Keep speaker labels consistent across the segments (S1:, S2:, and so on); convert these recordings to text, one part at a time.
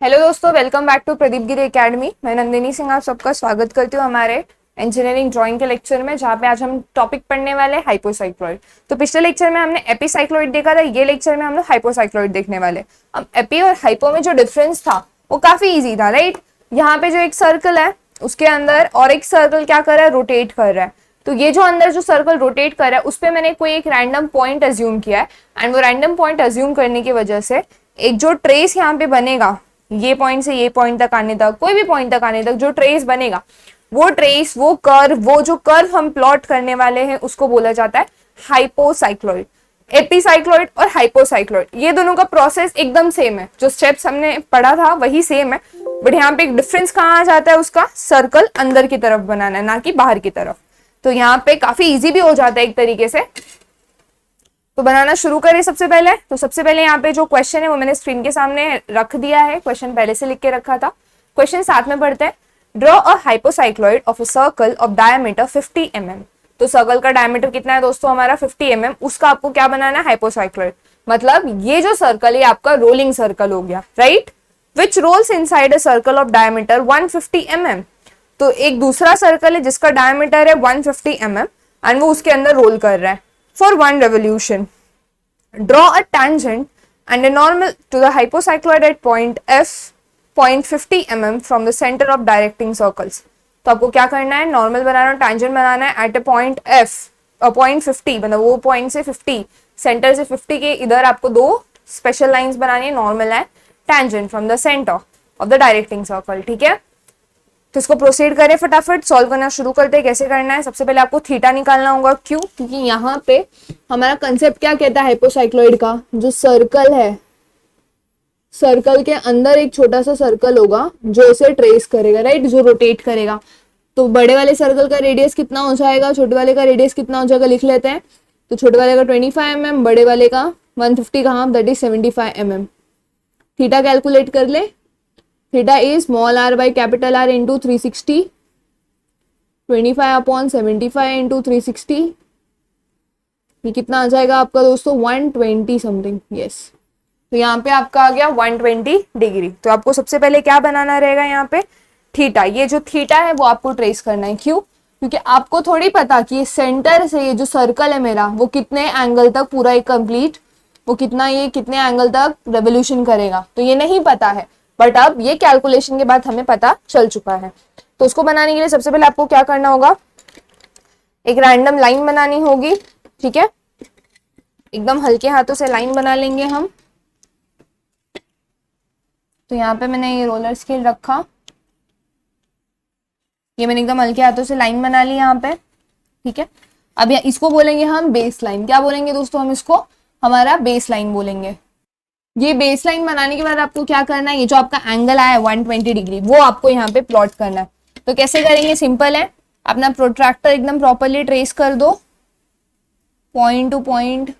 S1: Hello दोस्तों, welcome back to Pradeep Giri Academy. मैं नंदिनी सिंह आप सबका स्वागत करती हूँ हमारे इंजीनियरिंग ड्राइंग के लेक्चर में, जहाँ पे आज हम टॉपिक पढ़ने वाले हैं हाइपोसाइक्लॉइड। तो पिछले लेक्चर में हमने एपीसाइक्लॉइड देखा था, ये लेक्चर में हम लोग हाइपोसाइक्लॉइड देखने वाले। अब एपी और हाइपो में जो डिफरेंस था वो काफी ईजी था, राइट। यहाँ पे जो एक सर्कल है उसके अंदर और एक सर्कल क्या कर रहा है, रोटेट कर रहा है। तो ये जो अंदर जो सर्कल रोटेट कर रहा है उस पर मैंने कोई एक रैंडम पॉइंट अज्यूम किया है, एंड वो रैंडम पॉइंट अज्यूम करने की वजह से एक जो ट्रेस यहाँ पे बनेगा, ये पॉइंट से ये पॉइंट तक आने तक, कोई भी पॉइंट तक आने तक जो ट्रेस बनेगा, वो ट्रेस, वो कर्व, वो जो कर्व हम प्लॉट करने वाले हैं उसको बोला जाता है हाइपोसाइक्लॉइड। एपीसाइक्लॉइड और हाइपोसाइक्लॉइड ये दोनों का प्रोसेस एकदम सेम है, जो स्टेप्स हमने पढ़ा था वही सेम है, बट यहाँ पे एक डिफरेंस कहाँ आ जाता है, उसका सर्कल अंदर की तरफ बनाना है, ना कि बाहर की तरफ। तो यहाँ पे काफी इजी भी हो जाता है एक तरीके से। तो बनाना शुरू करें सबसे पहले। तो सबसे पहले यहाँ पे जो क्वेश्चन है वो मैंने स्क्रीन के सामने रख दिया है, क्वेश्चन पहले से लिख के रखा था। क्वेश्चन साथ में पढ़ते हैं। Draw a hypocycloid of a circle of diameter 50 mm। तो सर्कल का डायमीटर कितना है दोस्तों, हमारा 50 mm। उसका आपको क्या बनाना है, हाइपोसाइक्लॉइड। मतलब ये जो सर्कल है आपका रोलिंग सर्कल हो गया, right. Which rolls inside a circle of diameter 150 mm। तो एक दूसरा सर्कल है जिसका डायमीटर है 150 mm एंड वो उसके अंदर रोल कर रहा है for one revolution. Draw a tangent and a normal to the hypocycloid at point F, point 50 mm from the center of directing circles. तो आपको क्या करना है, नॉर्मल बनाना, tangent बनाना है at a point F, point 50, मतलब वो पॉइंट से 50, centre से 50 के इधर आपको दो स्पेशल लाइंस बनानी है, नॉर्मल है, tangent from the center of the directing circle, ठीक है। तो इसको प्रोसीड करें, फटाफट सॉल्व करना शुरू करते हैं। कैसे करना है, सबसे पहले आपको थीटा निकालना होगा। क्यों? क्योंकि यहाँ पे हमारा कंसेप्ट क्या कहता है हाइपोसाइक्लॉइड का, जो सर्कल है, सर्कल के अंदर एक छोटा सा सर्कल होगा जो इसे ट्रेस करेगा, राइट, जो रोटेट करेगा। तो बड़े वाले सर्कल का रेडियस कितना हो जाएगा, छोटे वाले का रेडियस कितना हो जाएगा, लिख लेते हैं। तो छोटे वाले का 25 mm, बड़े वाले का 150 कहाँ, that is 75 mm। Theta calculate कर ले। Theta is small r by capital R into 360, 25 upon 75 into 360, ये कितना आ जाएगा आपका दोस्तों, 120 समथिंग, यस। तो यहाँ पे आपका आ गया 120 डिग्री। तो आपको सबसे पहले क्या बनाना रहेगा, यहाँ पे थीटा। ये जो थीटा है वो आपको ट्रेस करना है। क्यों? क्योंकि आपको थोड़ी पता कि सेंटर से ये जो सर्कल है मेरा वो कितने एंगल तक पूरा एक कंप्लीट, वो कितना, ये कितने एंगल तक रेवोल्यूशन करेगा, तो ये नहीं पता है, बट अब ये कैलकुलेशन के बाद हमें पता चल चुका है। तो उसको बनाने के लिए सबसे पहले आपको क्या करना होगा, एक रैंडम लाइन बनानी होगी, ठीक है। एकदम हल्के हाथों से लाइन बना लेंगे हम। तो यहाँ पे मैंने ये रोलर स्केल रखा, ये मैंने एकदम हल्के हाथों से लाइन बना ली यहाँ पे, ठीक है। अब इसको बोलेंगे हम बेस लाइन। क्या बोलेंगे दोस्तों हम इसको, हमारा बेस लाइन बोलेंगे। ये बेस लाइन बनाने के बाद आपको क्या करना है, ये जो आपका एंगल आया है 120 डिग्री, वो आपको यहाँ पे प्लॉट करना है। तो कैसे करेंगे, सिंपल है, अपना प्रोट्रैक्टर एकदम प्रॉपरली ट्रेस कर दो, point two point,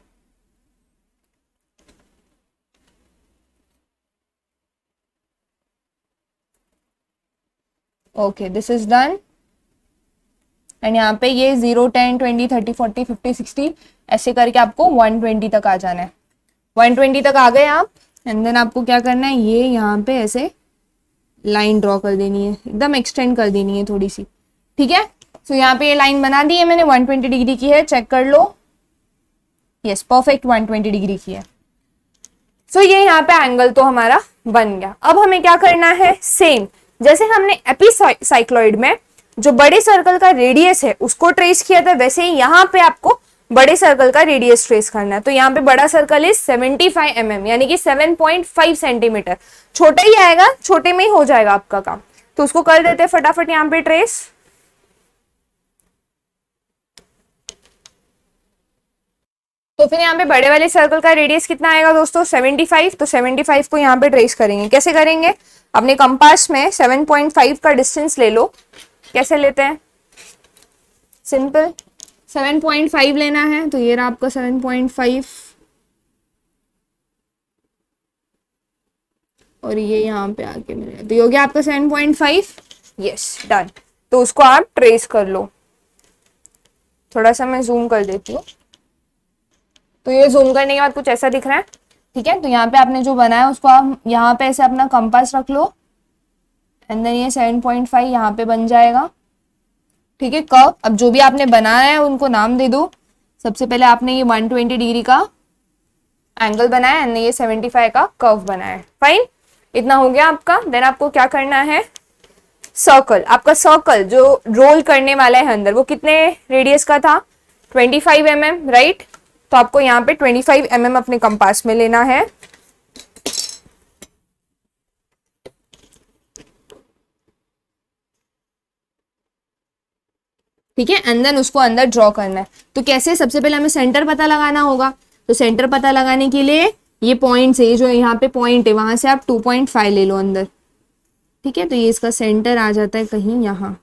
S1: okay, this is done. And यहाँ पे ये 0, 10, 20, 30, 40, 50, 60 ऐसे करके आपको 120 तक आ जाना है। 120 तक आ गए आप, एंड देन आपको क्या करना है, ये यहाँ पे ऐसे लाइन ड्रॉ कर देनी है, एकदम एक्सटेंड कर देनी है थोड़ी सी, ठीक है। तो यहाँ पे ये लाइन बना दी है मैंने, 120 डिग्री की है, चेक कर लो, यस, परफेक्ट 120 डिग्री की है। सो ये यहाँ पे एंगल तो हमारा बन गया। अब हमें क्या करना है, सेम जैसे हमने एपीसाइक्लॉइड में जो बड़े सर्कल का रेडियस है उसको ट्रेस किया था, वैसे ही यहाँ पे आपको बड़े सर्कल का रेडियस ट्रेस करना है। तो यहाँ पे बड़ा सर्कल है 75 mm, यानी कि 7.5 सेंटीमीटर। छोटा ही आएगा, छोटे में ही हो जाएगा आपका काम। तो उसको कर देते हैं फटाफट यहाँ पे ट्रेस। तो फिर यहाँ पे बड़े वाले सर्कल का रेडियस कितना आएगा दोस्तों, 75। तो 75 को यहाँ पे ट्रेस करेंगे। कैसे करेंगे, अपने कंपास में 7.5 का डिस्टेंस ले लो। कैसे लेते हैं, सिंपल, 7.5 लेना है। तो ये रहा आपका 7.5 और ये यहाँ पे आके मिलेगा, तो ये हो गया आपका 7.5, यस, डन। तो उसको आप ट्रेस कर लो। थोड़ा सा मैं जूम कर देती हूँ। तो ये जूम करने के बाद कुछ ऐसा दिख रहा है। ठीक है, तो यहाँ पे आपने जो बनाया उसको आप यहाँ पे ऐसे अपना कंपास रख लो एंड देन ये 7.5 यहाँ पे बन जाएगा। ठीक है, कर्व अब जो भी आपने बनाया है उनको नाम दे दो। सबसे पहले आपने ये 120 डिग्री का एंगल बनाया एंड ये 75 का कर्व बनाया है। फाइन, इतना हो गया आपका। देन आपको क्या करना है, सर्कल, आपका सर्कल जो रोल करने वाला है अंदर वो कितने रेडियस का था, 25 mm, राइट। तो आपको यहाँ पे 25 mm अपने कंपास में लेना है। ठीक है, एंड देन उसको अंदर ड्रॉ करना है। तो कैसे, सबसे पहले हमें सेंटर पता लगाना होगा। तो सेंटर पता लगाने के लिए ये पॉइंट से, जो यहाँ पे पॉइंट है वहां से आप 2.5 ले लो अंदर। ठीक है, तो ये इसका सेंटर आ जाता है कहीं यहाँ।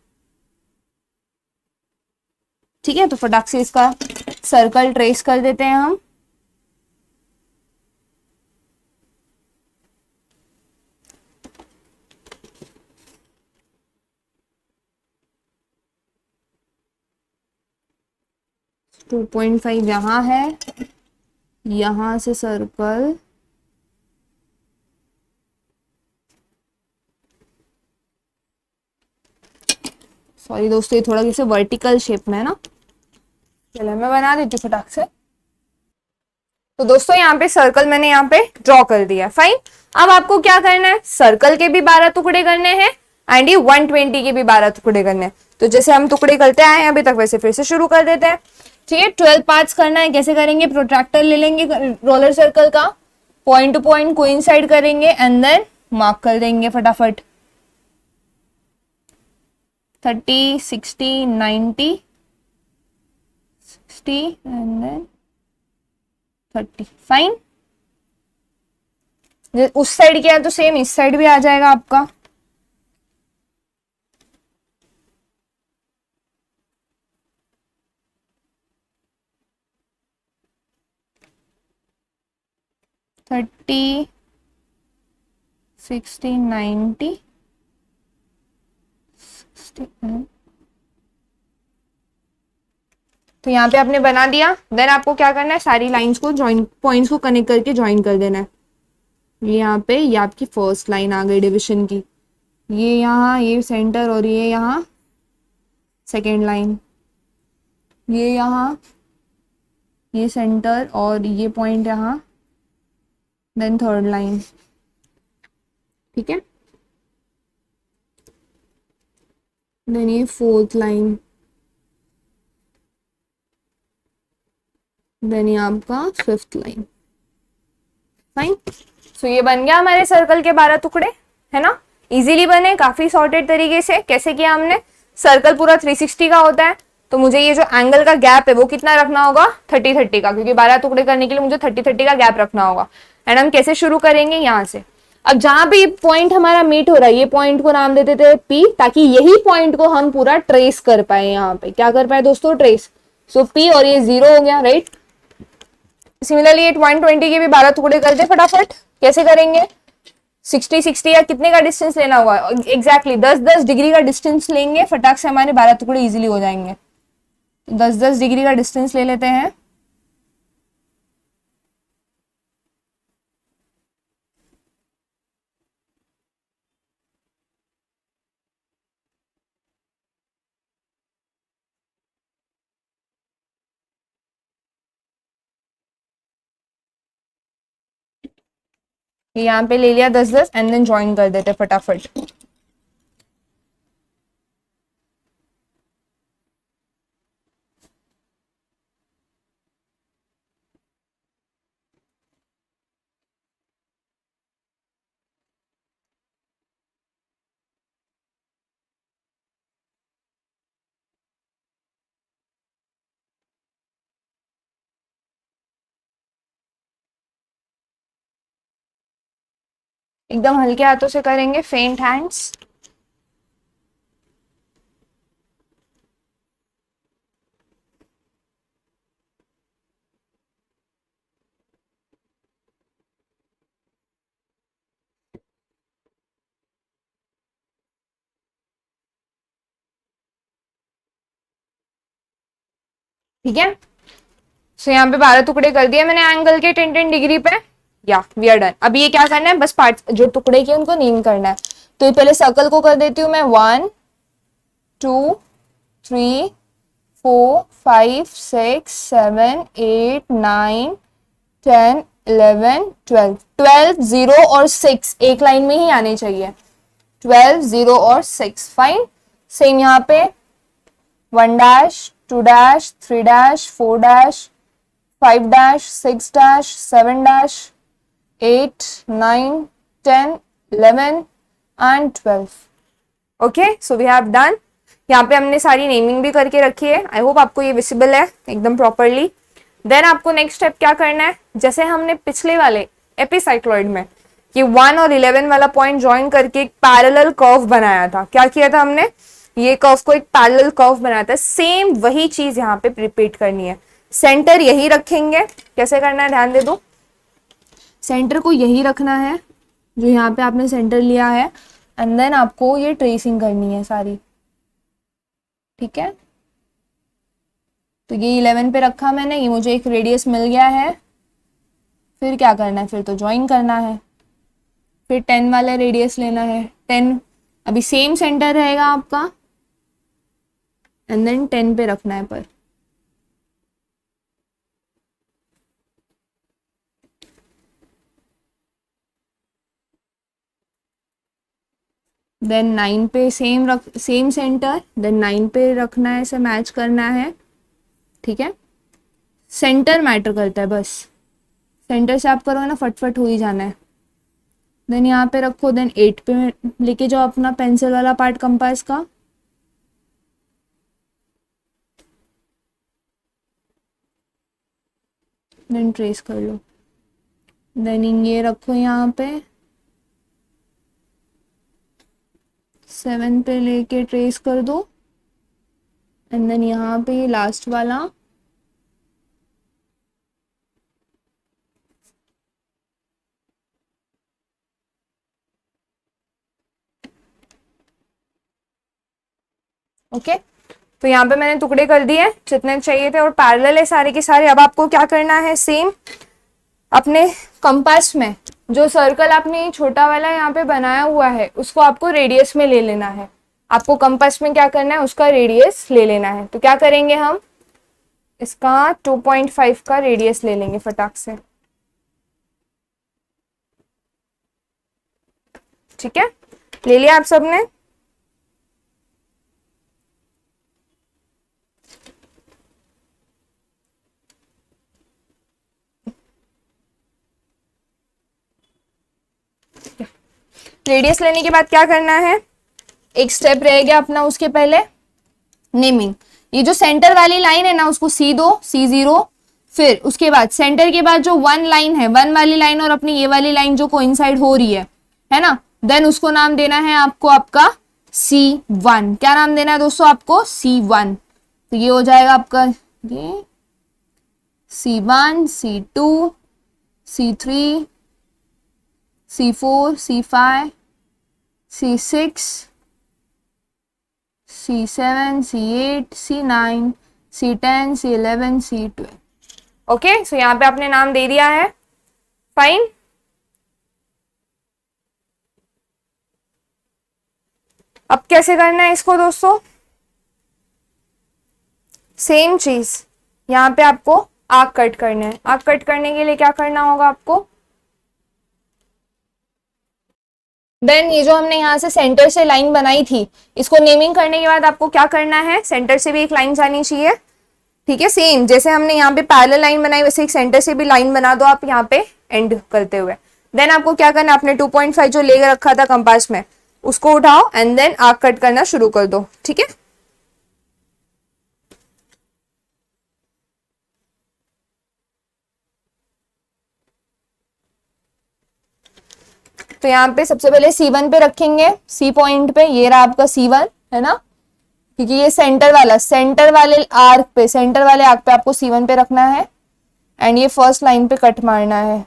S1: ठीक है, तो फटाक से इसका सर्कल ट्रेस कर देते हैं हम। टू 2.5 यहाँ है, यहां से सर्कल सॉरी दोस्तों, ये थोड़ा जैसे वर्टिकल शेप में है ना। चलो मैं बना देती हूँ फटाक से। तो दोस्तों यहाँ पे सर्कल मैंने यहाँ पे ड्रॉ कर दिया। फाइन, अब आपको क्या करना है, सर्कल के भी 12 टुकड़े करने हैं एंड ये 120 के भी 12 टुकड़े करने हैं। तो जैसे हम टुकड़े करते आए हैं अभी तक वैसे फिर से शुरू कर देते हैं। ठीक है, 12 पार्ट्स करना है। कैसे करेंगे, प्रोट्रैक्टर ले लेंगे रोलर सर्कल का, पॉइंट टू पॉइंट कोइंसाइड करेंगे एंड देन मार्क कर देंगे फटाफट। 30, 60, 90, 60 एंड देन 30। फाइन, उस साइड किया तो सेम इस साइड भी आ जाएगा आपका। थर्टी, 60, 90, 60। तो यहाँ पे आपने बना दिया। देन आपको क्या करना है, सारी लाइंस को ज्वाइन, पॉइंट्स को कनेक्ट करके ज्वाइन कर देना है। ये यहाँ पे ये आपकी फर्स्ट लाइन आ गई डिविजन की, ये यहाँ ये सेंटर और ये यहाँ सेकेंड लाइन, ये यहाँ ये सेंटर और ये पॉइंट यहाँ, देन थर्ड लाइन। ठीक है, देन ये फोर्थ लाइन, देन ये आपका फिफ्थ लाइन। फाइन, सो ये बन गया हमारे सर्कल के 12 टुकड़े, है ना। इजीली बने, काफी सॉर्टेड तरीके से। कैसे किया हमने, सर्कल पूरा 360 का होता है, तो मुझे ये जो एंगल का गैप है वो कितना रखना होगा, 30-30 का, क्योंकि 12 टुकड़े करने के लिए मुझे 30-30 का गैप रखना होगा। एंड हम कैसे शुरू करेंगे, यहाँ से। अब जहां भी पॉइंट हमारा मीट हो रहा है, ये पॉइंट को नाम दे देते हैं पी, ताकि यही पॉइंट को हम पूरा ट्रेस कर पाए। यहाँ पे क्या कर पाए दोस्तों, ट्रेस। सो पी और ये 0 हो गया, राइट। सिमिलरली 120 के भी 12 टुकड़े करते फटाफट। कैसे करेंगे, 60-60 या कितने का डिस्टेंस लेना होगा, एग्जैक्टली 10-10 डिग्री का डिस्टेंस लेंगे, फटाक से हमारे 12 टुकड़े इजीली हो जाएंगे। 10-10 डिग्री का डिस्टेंस ले लेते हैं। यहाँ पे ले लिया 10-10 एंड देन ज्वाइन कर देते फटाफट। एकदम हल्के हाथों से करेंगे, फेंट हैंड्स। ठीक है, सो यहाँ पे 12 टुकड़े कर दिए मैंने एंगल के 10-10 डिग्री पे। या वी आर डन। अभी ये क्या करना है, बस पार्ट जो टुकड़े के उनको नेम करना है। तो ये पहले सर्कल को कर देती हूँ मैं, 1 2 3 4 5 6 7 8 9 10 11 12 12 0 और 6 एक लाइन में ही आने चाहिए। 12 0 और 6 फाइन। सेम यहाँ पे 1 dash 2 dash 3 dash 4 dash 5 dash 6 dash 7 dash 8 9 10 11 and 12। Okay, so we have done. यहाँ पे हमने सारी नेमिंग भी करके रखी है। आई होप आपको ये विजिबल है एकदम प्रॉपरली। देन आपको नेक्स्ट स्टेप क्या करना है, जैसे हमने पिछले वाले एपिसाइक्लॉइड में ये 1 और 11 वाला पॉइंट ज्वाइन करके एक पैरेलल कर्व बनाया था। क्या किया था हमने, ये कर्व को एक पैरेलल कर्व बनाया था। सेम वही चीज यहाँ पे रिपीट करनी है। सेंटर यही रखेंगे। कैसे करना है ध्यान दे दो, सेंटर को यही रखना है जो यहाँ पे आपने सेंटर लिया है, एंड देन आपको ये ट्रेसिंग करनी है सारी। ठीक है, तो ये 11 पे रखा मैंने, ये मुझे एक रेडियस मिल गया है। फिर क्या करना है, फिर तो ज्वाइन करना है। फिर 10 वाला रेडियस लेना है। 10 अभी सेम सेंटर रहेगा आपका, एंड देन 10 पे रखना है पर। देन 9 पे सेम सेंटर, देन 9 पे रखना है, ऐसे मैच करना है। ठीक है, सेंटर मैटर करता है, बस सेंटर से आप करोगे ना फटफट हो ही जाना है। देन यहाँ पे रखो, देन 8 पे लेके जाओ अपना पेंसिल वाला पार्ट कंपास का। देन ट्रेस कर लो। देन ये रखो यहाँ पे 7 पे लेके ट्रेस कर दो, एंड देन यहाँ पे ये लास्ट वाला ओके। तो यहाँ पे मैंने टुकड़े कर दिए जितने चाहिए थे और पैरेलल है सारे के सारे। अब आपको क्या करना है, सेम अपने कंपास में जो सर्कल आपने छोटा वाला यहाँ पे बनाया हुआ है उसको आपको रेडियस में ले लेना है। आपको कंपास में क्या करना है, उसका रेडियस ले लेना है। तो क्या करेंगे हम, इसका 2.5 का रेडियस ले लेंगे फटाक से। ठीक है, ले लिया आप सबने। रेडियस लेने के बाद क्या करना है, एक स्टेप रह गया अपना, उसके पहले नेमिंग। ये जो सेंटर वाली लाइन है ना उसको सी दो, C0। फिर उसके बाद सेंटर के बाद जो 1 लाइन है, 1 वाली लाइन और अपनी ये वाली लाइन जो कोइंसाइड हो रही है ना, देन उसको नाम देना है आपको आपका C1। क्या नाम देना है दोस्तों आपको, C1। तो ये हो जाएगा आपका ये C1, C2, C3, C4, C5, C6, C7, C8, C9, C10, C11, C12। Okay, सो यहाँ पे आपने नाम दे दिया है, फाइन। अब कैसे करना है इसको दोस्तों, सेम चीज यहाँ पे आपको आर्क कट करना है। आर्क कट करने के लिए क्या करना होगा आपको, देन ये जो हमने यहाँ से सेंटर से लाइन बनाई थी इसको नेमिंग करने के बाद आपको क्या करना है, सेंटर से भी एक लाइन जानी चाहिए। ठीक है, सेम जैसे हमने यहाँ पे पैरेलल लाइन बनाई वैसे एक सेंटर से भी लाइन बना दो आप यहाँ पे एंड करते हुए। देन आपको क्या करना है, आपने 2.5 जो लेकर रखा था कंपास में उसको उठाओ एंड देन आर्क कट करना शुरू कर दो। ठीक है, तो यहाँ पे सबसे पहले C1 पे रखेंगे, C पॉइंट पे। ये रहा आपका C1 है ना, क्योंकि ये सेंटर वाले आर्क पे, सेंटर वाले आर्क पे आपको C1 पे रखना है एंड ये फर्स्ट लाइन पे कट मारना है।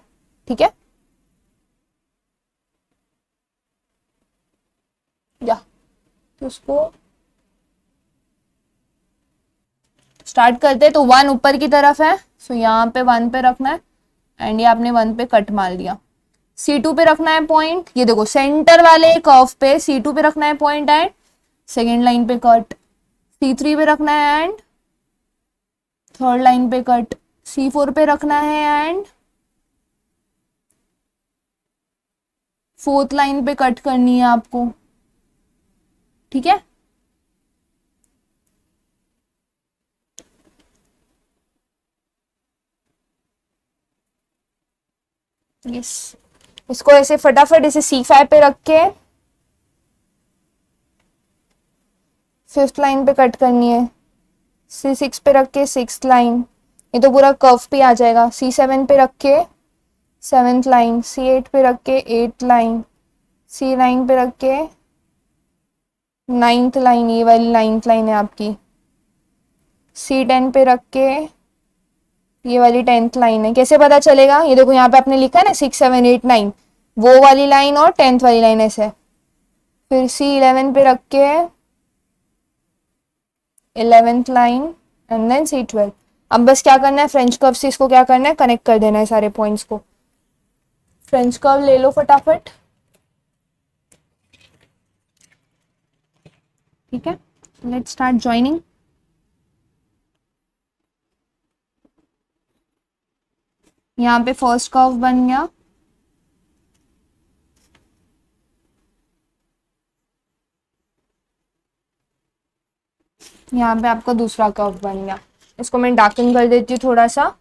S1: ठीक है, या तो उसको स्टार्ट करते हैं। तो 1 ऊपर की तरफ है, सो यहाँ पे 1 पे रखना है एंड ये आपने 1 पे कट मार दिया। C2 पे रखना है पॉइंट, ये देखो सेंटर वाले कर्व पे C2 पे रखना है पॉइंट एंड सेकेंड लाइन पे कट, C3 पे रखना है एंड थर्ड लाइन पे कट, C4 पे रखना है एंड फोर्थ लाइन पे कट करनी है आपको, ठीक है। यस, इसको ऐसे फटाफट इसे C5 पे रख के फिफ्थ लाइन पे कट करनी है, C6 पे रख के सिक्स्थ लाइन, ये तो पूरा कर्व पे आ जाएगा। C7 पे रख के सेवेंथ लाइन, C8 पे रख के एट्थ लाइन, C9 पे रख के नाइन्थ लाइन, ये वाली नाइन्थ लाइन है आपकी। C10 पे रख के ये वाली 10th लाइन है। कैसे पता चलेगा, ये देखो यहाँ पे आपने लिखा है ना 6 7 8 9, वो वाली लाइन और 10th वाली लाइन ऐसे। फिर C11 पे रख के 11th line and then C12। अब बस क्या करना है, फ्रेंच कर्व से इसको क्या करना है, कनेक्ट कर देना है सारे पॉइंट्स को। फ्रेंच कर्व ले लो फटाफट, ठीक है। Let's start joining. यहाँ पे फर्स्ट कर्व बन गया, यहाँ पे आपका दूसरा कर्व बन गया। इसको मैं डार्कन कर देती हूँ थोड़ा सा।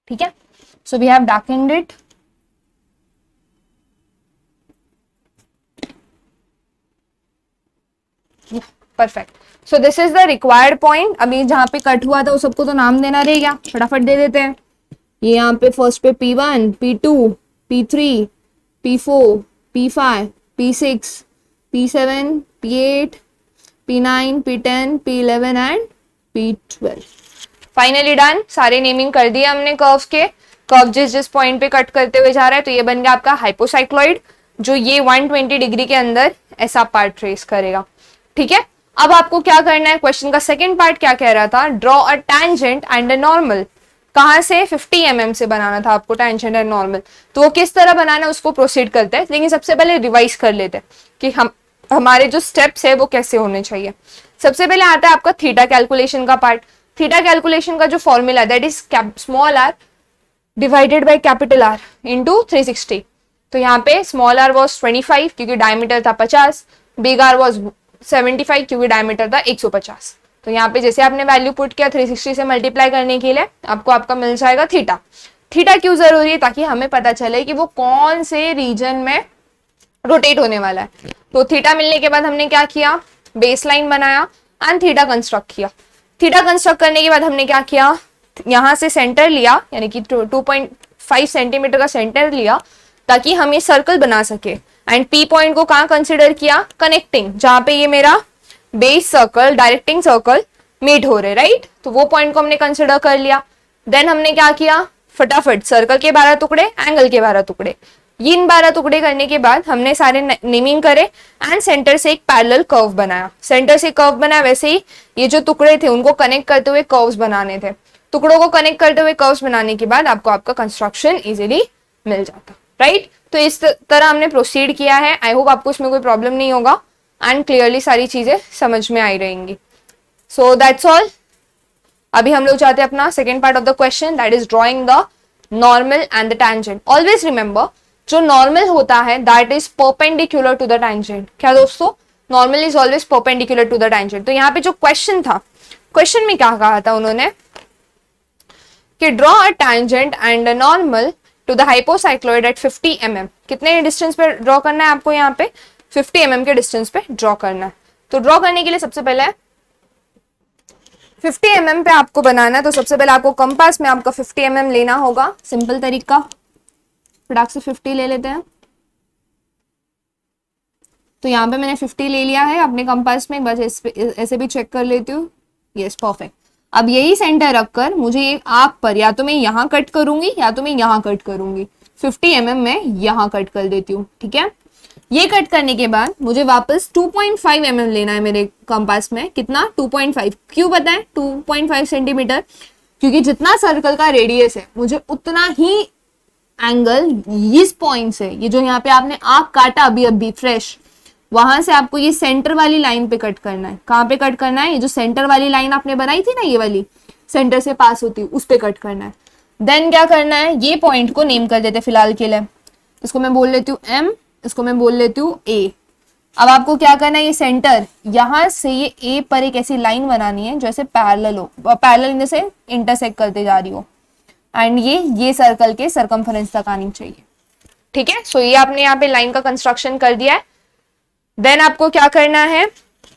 S1: ठीक है, so we have darkened it. Perfect, so this is the required point. अभी जहां पे कट हुआ था वो सबको तो नाम देना रहेगा, फटाफट दे देते हैं। ये यहाँ पे फर्स्ट पे P1, P2, P3, P4, P5, P6, P7, P8, P9, P10, P11 and P12। Finally done, सारे नेमिंग कर दिए हमने कर्व के। कर्व जिस जिस पॉइंट पे कट करते हुए जा रहा है, तो ये बन गया आपका हाइपोसाइक्लॉइड, जो ये 120 डिग्री के अंदर ऐसा पार्ट ट्रेस करेगा, ठीक है। अब आपको क्या करना है, क्वेश्चन का सेकंड पार्ट क्या कह रहा था, draw a tangent and a normal. कहां से, 50 mm से बनाना था आपको टैंजेंट एंड नॉर्मल। तो वो किस तरह बनाना है उसको प्रोसीड करते हैं, लेकिन सबसे पहले रिवाइज कर लेते हैं कि हमारे जो स्टेप्स है वो कैसे होने चाहिए। सबसे पहले आता है आपका थीटा कैलकुलेशन का पार्ट। थीटा कैलकुलेशन का जो formula that is small r divided by capital R into 360। तो यहाँ पे स्मॉल आर वॉज 25 क्योंकि डायमीटर था 50, बिग आर वॉज 75 क्योंकि डायमीटर था 150। तो यहाँ पे जैसे आपने वैल्यू पुट किया 360 से मल्टीप्लाई करने के लिए आपको आपका मिल जाएगा थीटा। थीटा क्यों जरूरी है, ताकि हमें पता चले कि वो कौन से रीजन में रोटेट होने वाला है। तो थीटा मिलने के बाद हमने क्या किया, बेस लाइन बनाया एंड थीटा कंस्ट्रक्ट किया। थीटा कंस्ट्रक्ट करने के बाद हमने क्या किया, यहां से सेंटर लिया, यानी कि 2.5 सेंटीमीटर का सेंटर लिया ताकि हम ये सर्कल बना सके। एंड पी पॉइंट को कहाँ कंसिडर किया, कनेक्टिंग, जहां पे ये मेरा base circle directing circle meet हो रहे, राइट। तो वो पॉइंट को हमने कंसिडर कर लिया। देन हमने क्या किया, फटाफट सर्कल के 12 टुकड़े, एंगल के 12 टुकड़े, इन 12 टुकड़े करने के बाद हमने सारे नेमिंग करे एंड सेंटर से एक पैरेलल कर्व बनाया। सेंटर से कर्व बनाया, वैसे ही ये जो टुकड़े थे उनको कनेक्ट करते हुए कर्व्स बनाने थे। टुकड़ों को कनेक्ट करते हुए कर्व्स बनाने के बाद आपको आपका कंस्ट्रक्शन इजीली मिल जाता, राइट। तो इस तरह हमने प्रोसीड किया है। आई होप आपको इसमें कोई प्रॉब्लम नहीं होगा एंड क्लियरली सारी चीजें समझ में आई रहेंगी। So that's all. अभी हम लोग चाहते हैं अपना second part of the question, that is drawing the normal and the tangent. Always remember, जो नॉर्मल होता है that is perpendicular to the tangent. क्या दोस्तों, normal is always perpendicular to the tangent. तो यहाँ पे जो क्वेश्चन था, क्वेश्चन में क्या कहा था उन्होंने कि draw a tangent and a normal to the hypocycloid at 50 mm। कितने डिस्टेंस पे ड्रॉ करना है आपको, यहाँ पे 50 mm के डिस्टेंस पे ड्रॉ करना है। तो ड्रॉ करने के लिए सबसे पहले 50 mm पे आपको बनाना है, तो सबसे पहले आपको कंपास में आपका 50 mm लेना होगा। सिंपल तरीका, फटाक से 50 ले लेते हैं। तो यहाँ पे मैंने 50 ले लिया है अपने कंपास में, बस ऐसे भी चेक कर लेती हूँ। Yes, perfect. अब यही सेंटर रखकर मुझे ये आर्क पर या तो मैं यहाँ कट करूंगी या तो मैं यहाँ कट करूंगी। 50 mm में यहाँ कट कर देती हूँ, ठीक है। ये कट करने के बाद मुझे वापस 2.5 mm लेना है मेरे कंपास में। कितना? 2.5। क्यों पता है 2.5 सेंटीमीटर? क्योंकि जितना सर्कल का रेडियस है मुझे उतना ही एंगल इस पॉइंट से, ये जो यहाँ पे आपने आर्क काटा अभी अभी फ्रेश, वहां से आपको ये सेंटर वाली लाइन पे कट करना है। कहाँ पे कट करना है? ये जो सेंटर वाली लाइन आपने बनाई थी ना, ये वाली सेंटर से पास होती है, उस पे कट करना है। देन क्या करना है, ये पॉइंट को नेम कर देते हैं फिलहाल के लिए। इसको मैं बोल लेती हूँ M, इसको मैं बोल लेती हूँ A। अब आपको क्या करना है, ये सेंटर यहां से ये A पर एक ऐसी लाइन बनानी है जो ऐसे पैरेलल हो, पैरेलल इन से इंटरसेक्ट करते जा रही हो, एंड ये सर्कल के सरकमफरेंस तक आनी चाहिए, ठीक है। सो ये आपने यहाँ पे लाइन का कंस्ट्रक्शन कर दिया है। देन आपको क्या करना है,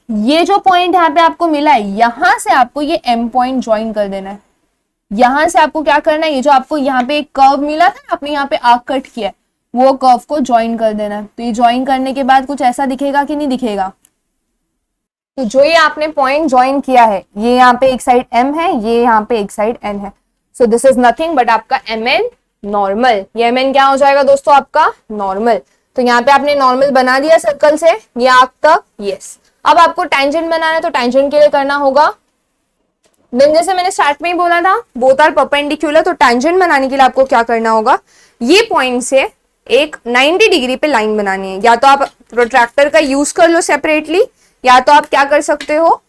S1: ये जो पॉइंट यहाँ पे आपको मिला है, यहां से आपको ये M पॉइंट ज्वाइन कर देना है। यहां से आपको क्या करना है, ये जो आपको यहाँ पे एक कर्व मिला था, आपने यहाँ पे आर्क कट किया है, वो कर्व को ज्वाइन कर देना है। तो ये ज्वाइन करने के बाद कुछ ऐसा दिखेगा कि नहीं दिखेगा? तो जो ये आपने पॉइंट ज्वाइन किया है, ये यहाँ पे एक साइड M है, ये यहाँ पे एक साइड N है। So this is nothing but आपका MN नॉर्मल। ये MN क्या हो जाएगा दोस्तों? आपका नॉर्मल। तो यहाँ पे आपने नॉर्मल बना दिया सर्कल से ये आर्क तक, यस। अब आपको टेंजेंट बनाना है, तो टेंजेंट के लिए करना होगा, देन जैसे मैंने स्टार्ट में ही बोला था बोथ आर परपेंडिकुलर। तो टेंजेंट बनाने के लिए आपको क्या करना होगा, ये पॉइंट से एक 90 डिग्री पे लाइन बनानी है। या तो आप प्रोट्रैक्टर का यूज कर लो सेपरेटली, या तो आप क्या कर सकते हो,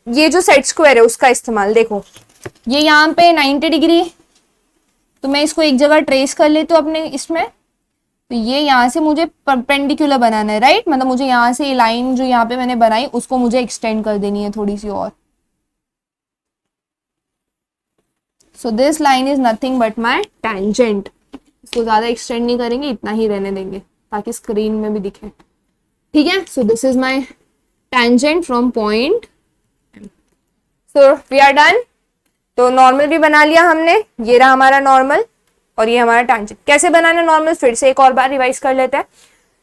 S1: ये जो सेट स्क्वायर है उसका इस्तेमाल। देखो ये यहाँ पे 90 डिग्री, तो मैं इसको एक जगह ट्रेस कर लेती हूँ अपने इसमें। तो ये यहाँ से मुझे परपेंडिकुलर बनाना है, राइट। मतलब मुझे यहाँ से लाइन जो यहाँ पे मैंने बनाई उसको मुझे एक्सटेंड कर देनी है थोड़ी सी और। So this line is nothing but my tangent. इसको ज्यादा एक्सटेंड नहीं करेंगे, इतना ही रहने देंगे ताकि स्क्रीन में भी दिखे, ठीक है। So this is my tangent from point. So we are done. तो नॉर्मल भी बना लिया हमने, ये रहा हमारा नॉर्मल और ये हमारा टेंजेंट। कैसे बनाना नॉर्मल, फिर से एक और बार रिवाइज कर लेते हैं।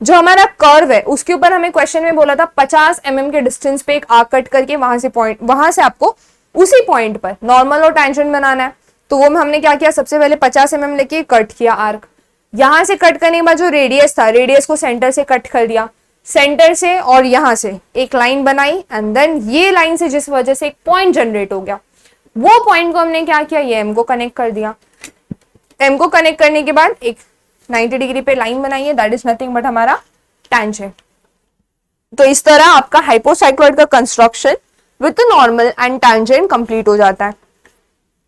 S1: जो हमारा कर्व है उसके ऊपर हमें क्वेश्चन में बोला था 50 mm के डिस्टेंस पे एक आर्क कट करके वहां से आपको उसी पॉइंट पर नॉर्मल और टेंजेंट बनाना है। तो वो हमने क्या किया, सबसे पहले 50 mm लेके कट किया आर्क। यहां से कट करने के बाद जो रेडियस था, रेडियस को सेंटर से कट कर दिया, सेंटर से और यहां से एक लाइन बनाई, एंड देन ये लाइन से जिस वजह से एक पॉइंट जनरेट हो गया, वो पॉइंट को हमने क्या किया, ये M को कनेक्ट कर दिया। M को कनेक्ट करने के बाद एक 90 डिग्री पे लाइन बनाई है, दैट इज नथिंग बट हमारा टेंजेंट। तो इस तरह आपका हाइपोसाइक्लॉइड का construction with normal and tangent complete हो जाता है।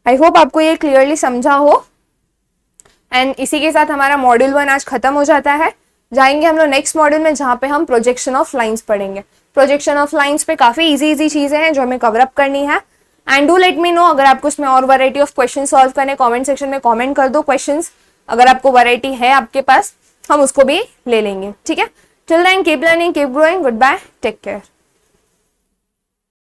S1: आई होप आपको ये क्लियरली समझा हो। एंड इसी के साथ हमारा मॉड्यूल 1 आज खत्म हो जाता है। जाएंगे हम लोग नेक्स्ट मॉड्यूल में, जहाँ पे हम प्रोजेक्शन ऑफ लाइंस पढ़ेंगे। प्रोजेक्शन ऑफ लाइंस पे काफी इजी चीजें हैं जो हमें कवर अप करनी है। And do let me know अगर आपको इसमें और वैरायटी ऑफ क्वेश्चन सॉल्व करने, कमेंट सेक्शन में कमेंट कर दो क्वेश्चंस। अगर आपको वैरायटी है आपके पास, हम उसको भी ले लेंगे, ठीक है। Till then keep learning, keep growing, goodbye, take care.